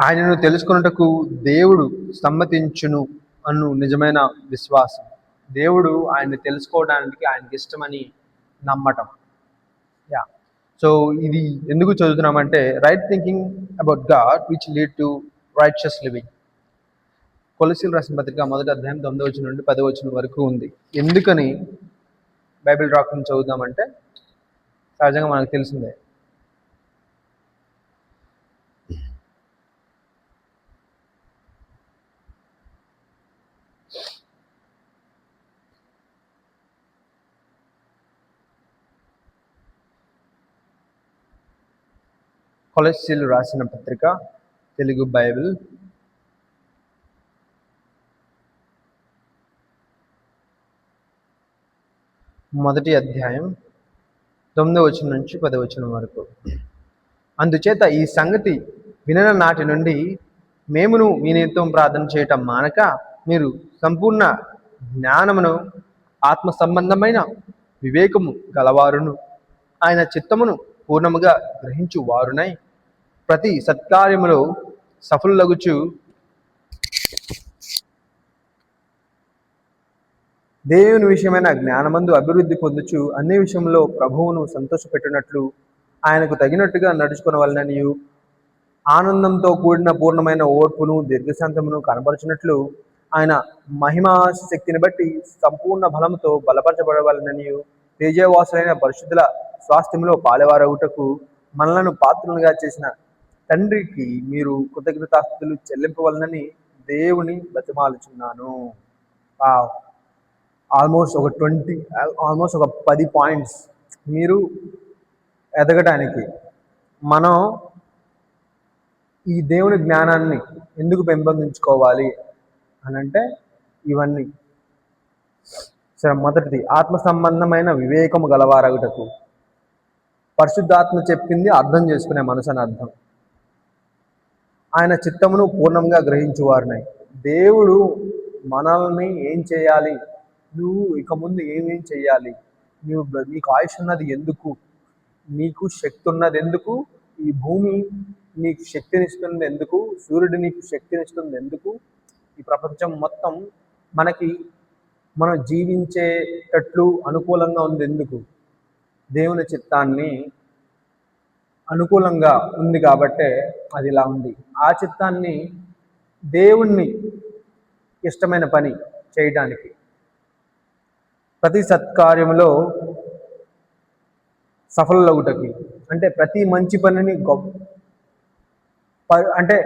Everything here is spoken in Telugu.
ఆయనను తెలుసుకొనుటకు దేవుడు సమ్మతించును అను నిజమైన విశ్వాసం. దేవుడు ఆయన్ని తెలుసుకోవడానికి ఆయనకి ఇష్టమని నమ్మటం. యా సో ఇది ఎందుకు చదువుతున్నామంటే right thinking about God which lead to righteous living. కొలస్సీయులకు రాసిన పత్రిక 1వ అధ్యాయం 9వ వచనం నుండి 10వ వచనం వరకు ఉంది. ఎందుకని బైబిల్ డాక్టర్ని చదువుదామంటే సహజంగా మనకు తెలిసిందే. కొలస్సీయులకు రాసిన పత్రిక తెలుగు బైబిల్ 1వ అధ్యాయం 9వ వచనం నుంచి 10వ వచనం వరకు. అందుచేత ఈ సంగతి వినన నాటి నుండి మేమును మీ నిమిత్తం ప్రార్థన చేయటం మానక మీరు సంపూర్ణ జ్ఞానమును ఆత్మ సంబంధమైన వివేకము గలవారును ఆయన చిత్తమును పూర్ణముగా గ్రహించు వారునై ప్రతి సత్కార్యములో సఫలులగుచు దేవుని విషయమైన జ్ఞానమందు అభివృద్ధి పొందుచు అన్ని విషయంలో ప్రభువును సంతోషపెట్టినట్లు ఆయనకు తగినట్టుగా నడుచుకునవలననియు ఆనందంతో కూడిన పూర్ణమైన ఓర్పును దీర్ఘశాంతమును కనపరచినట్లు ఆయన మహిమా శక్తిని బట్టి సంపూర్ణ బలముతో బలపరచబడవలననియు తేజవాసులైన పరిశుద్ధుల స్వాస్థ్యంలో పాలెవారవుటకు మనలను పాత్రులుగా చేసిన తండ్రికి మీరు కృతజ్ఞతాస్తుతులు చెల్లింపవలనని దేవుని బతిమాలుచున్నాను. ఆల్మోస్ట్ ఒక 10 పాయింట్స్ మీరు ఎదగటానికి మనం ఈ దేవుని జ్ఞానాన్ని ఎందుకు పెంపొందించుకోవాలి అని అంటే ఇవన్నీ. సరే, మొదటిది ఆత్మ సంబంధమైన వివేకము గలవారగుటకు. పరిశుద్ధాత్మ చెప్పింది అర్థం చేసుకునే మనసు అని అర్థం. ఆయన చిత్తమును పూర్ణంగా గ్రహించువారునై. దేవుడు మనల్ని ఏం చేయాలి, నువ్వు ఇక ముందు ఏమేం చేయాలి, నీకు ఆయుష్ ఉన్నది ఎందుకు, నీకు శక్తి ఉన్నది ఎందుకు, ఈ భూమి నీకు శక్తినిస్తుంది ఎందుకు, సూర్యుడు నీకు శక్తినిస్తుంది ఎందుకు, ఈ ప్రపంచం మొత్తం మనం జీవించేటట్లు అనుకూలంగా ఉంది ఎందుకు, దేవుని చిత్తాన్ని అనుకూలంగా ఉంది కాబట్టే అది ఇలా ఉంది. ఆ చిత్తాన్ని దేవుణ్ణి ఇష్టమైన పని చేయడానికి ప్రతి సత్కార్యంలో సఫలులగుటకి అంటే ప్రతి మంచి పనిని అంటే